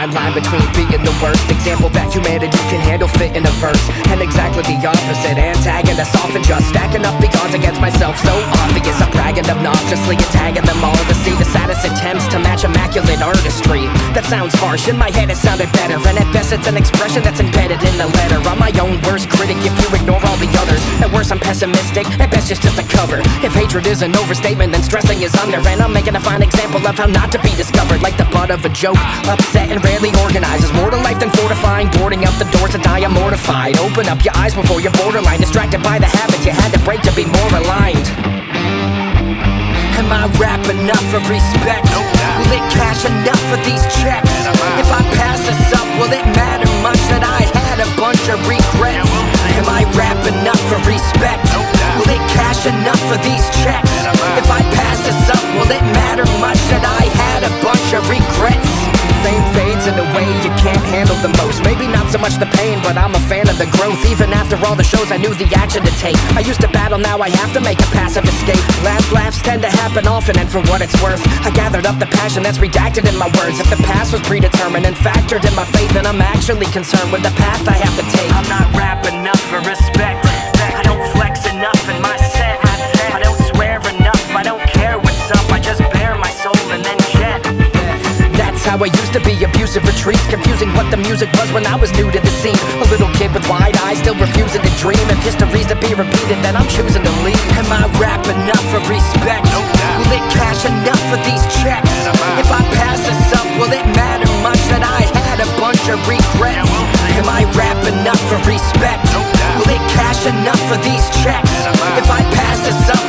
fine line between being the worst example that humanity can handle fit in a verse, and exactly the opposite antagonist, often just stacking up the odds against myself. So obvious, I'm bragging obnoxiously and tagging them all to see the saddest attempts to match immaculate artistry. That sounds harsh, in my head it sounded better, and at best it's an expression that's embedded in the letter. I'm my own worst critic if you ignore all the others. At worst I'm pessimistic, at best it's just a cover. If hatred is an overstatement, then stressing is under, and I'm making a fine example of how not to be discovered. Like the butt of a joke, upset and rarely organized. Is more to life than fortifying, boarding out the doors to die, I'm mortified. Open up your eyes before you're borderline, distracted by the habits you had to break to be more aligned. Am I rap enough for respect? Will it cash enough for these checks? If I pass this up, will it matter much that I had a bunch of regrets? Am I rap enough for respect? Will it cash enough for these checks? If I pass this up, will it matter much that I had a bunch of regrets? Fame fades in a way you can't handle the most. Maybe not so much the pain, but I'm a fan of the growth. Even after all the shows I knew the action to take. I used to battle, now I have to make a passive escape. Last laughs tend to happen often, and for what it's worth, I gathered up the passion that's redacted in my words. If the past was predetermined and factored in my fate, then I'm actually concerned with the path I have to take. I'm not rap enough for respect. I don't flex enough in my set. I don't swear enough, I don't care what's up. I just bare my soul and then jet. That's how I used to be, abusive retreats, confusing what the music was when I was new to the scene. A little kid with wide eyes, still refusing to dream. If history's to be repeated, then I'm choosing to leave. Am I rap enough for respect? Will it cash enough for these checks? If I pass this up, will it matter much that I had a bunch of regrets? Am I rap enough for respect? Will it cash enough for these checks? If I pass this up,